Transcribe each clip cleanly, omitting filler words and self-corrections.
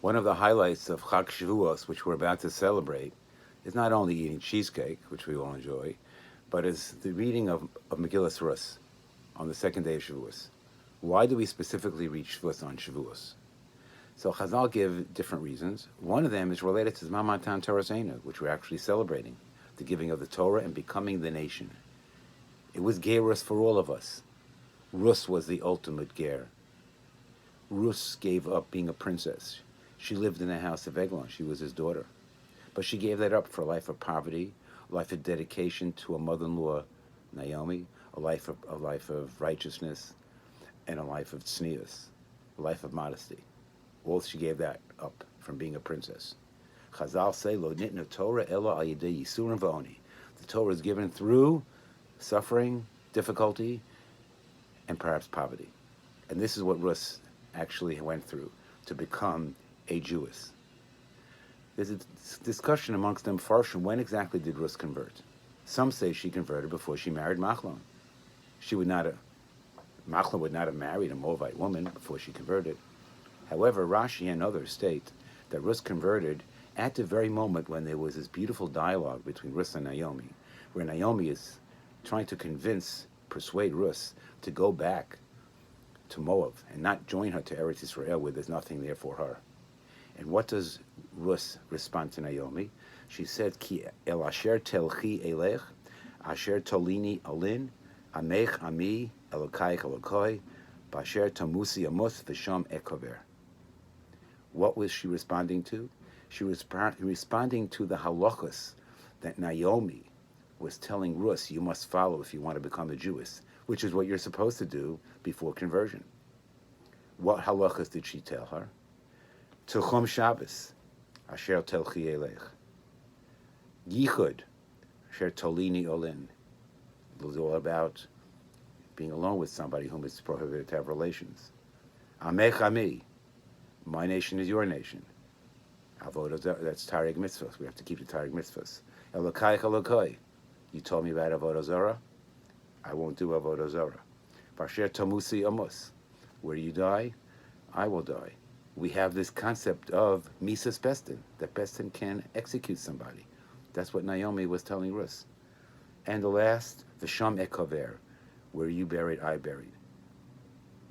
One of the highlights of Chag Shavuos, which we're about to celebrate, is not only eating cheesecake, which we all enjoy, but is the reading of Megillas Rus on the second day of Shavuos. Why do we specifically read Shavuos on Shavuos? So Chazal give different reasons. One of them is related to Zman Matan Torah, which we're actually celebrating, the giving of the Torah and becoming the nation. It was Gerus for all of us. Rus was the ultimate ger. Rus gave up being a princess. She lived in the house of Eglon. She was his daughter. But she gave that up for a life of poverty, a life of dedication to a mother-in-law, Naomi, a life of righteousness, and a life of tznius, a life of modesty. All she gave that up from being a princess. Chazal say, Lo nitna Torah ela al yedei yisurim v'oni. The Torah is given through suffering, difficulty, and perhaps poverty. And this is what Rus actually went through to become a Jewess. There's a discussion amongst them, Farshim, when exactly did Rus convert? Some say she converted before she married Machlon. Machlon would not have married a Moabite woman before she converted. However, Rashi and others state that Rus converted at the very moment when there was this beautiful dialogue between Rus and Naomi, where Naomi is trying to persuade Rus to go back to Moab and not join her to Eretz Israel, where there's nothing there for her. And what does Rus respond to Naomi? She said, Ki el asher telchi elech, asher tolini alin, amech ami, elokai elokoi, basher tamusi amos v'sham ekover. What was she responding to? She was responding to the halachos that Naomi was telling Rus, you must follow if you want to become a Jewess, which is what you're supposed to do before conversion. What halachos did she tell her? Tilchom Shabbos, asher telchi elech. Yichud, asher tolini olin. It was all about being alone with somebody whom it's prohibited to have relations. Amech ami, my nation is your nation. Avodah Zarah, that's Taryag Mitzvahs. We have to keep the Taryag Mitzvahs. Elokai Elokai. You told me about Avodah Zarah. I won't do Avodah Zarah. Basher Tamusi Amos. Where you die, I will die. We have this concept of Misas Bestin, that Bestin can execute somebody. That's what Naomi was telling Rus. And the last, V'sham Ekover. Where you buried, I buried.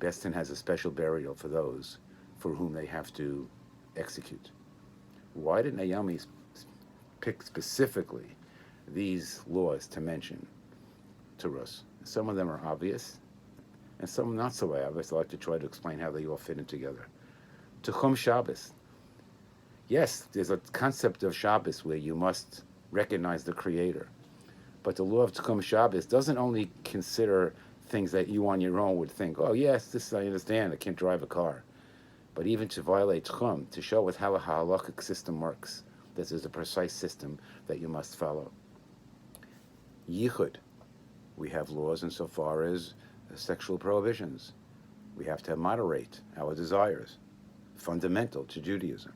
Bestin has a special burial for those for whom they have to execute. Why did Naomi pick specifically these laws to mention to Rus? Some of them are obvious, and some not so obvious. I like to try to explain how they all fit in together. Tuchum Shabbos. Yes, there's a concept of Shabbos where you must recognize the Creator. But the law of Tuchum Shabbos doesn't only consider things that you on your own would think, oh yes, this I understand, I can't drive a car. But even to violate Tchum, to show us how a halachic system works, this is a precise system that you must follow. Yichud, we have laws insofar as sexual prohibitions. We have to moderate our desires, fundamental to Judaism.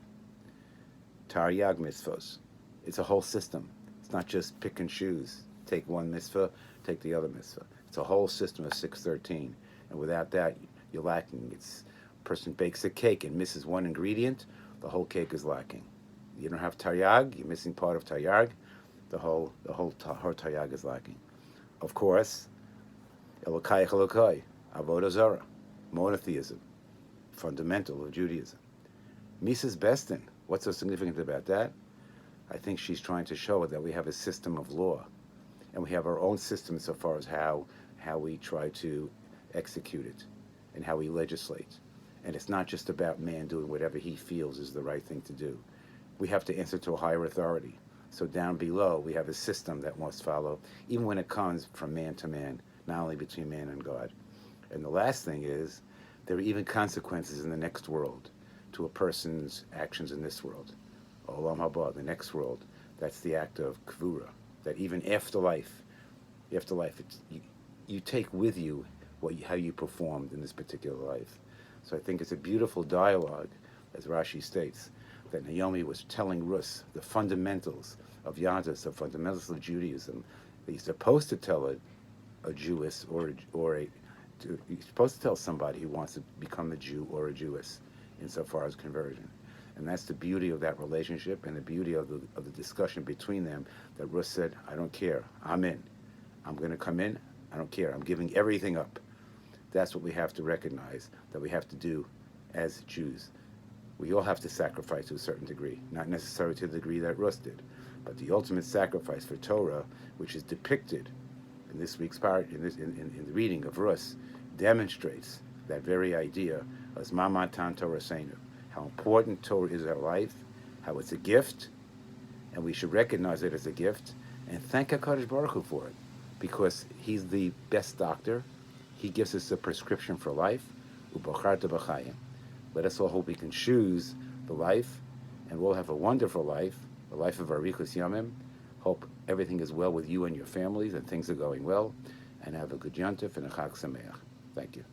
Taryag mitzvos, it's a whole system. It's not just pick and choose. Take one mitzvah, take the other mitzvah. It's a whole system of 613. And without that, you're lacking. It's person bakes a cake and misses one ingredient, the whole cake is lacking. You don't have taryag, you're missing part of taryag, the whole taryag is lacking. Of course, Elokai Elokai, Avodah Zarah, monotheism, fundamental of Judaism. Mises Bestin, what's so significant about that? I think she's trying to show that we have a system of law, and we have our own system so far as how we try to execute it and how we legislate. And it's not just about man doing whatever he feels is the right thing to do. We have to answer to a higher authority. So down below, we have a system that must follow, even when it comes from man to man, not only between man and God. And the last thing is, there are even consequences in the next world to a person's actions in this world. Olam haba, the next world, that's the act of kvura, that even afterlife, you take with you how you performed in this particular life. So I think it's a beautiful dialogue, as Rashi states, that Naomi was telling Rus the fundamentals of Yadus, the fundamentals of Judaism. That you're supposed to tell a Jewess you're supposed to tell somebody who wants to become a Jew or a Jewess insofar as conversion. And that's the beauty of that relationship and the beauty of the discussion between them, that Rus said, I don't care. I'm in. I'm going to come in. I don't care. I'm giving everything up. That's what we have to recognize, that we have to do as Jews. We all have to sacrifice to a certain degree, not necessarily to the degree that Rus did, but the ultimate sacrifice for Torah, which is depicted in this week's part, in the reading of Rus, demonstrates that very idea as Mamatan Torah Seinu, how important Torah is in our life, how it's a gift, and we should recognize it as a gift and thank HaKadosh Baruch Hu for it, because He's the best doctor. He gives us a prescription for life. Ubocharta b'chayim. Let us all hope we can choose the life, and we'll have a wonderful life, the life of Arichus Yamim. Hope everything is well with you and your families, and things are going well, and have a good Yontif and a Chag Sameach. Thank you.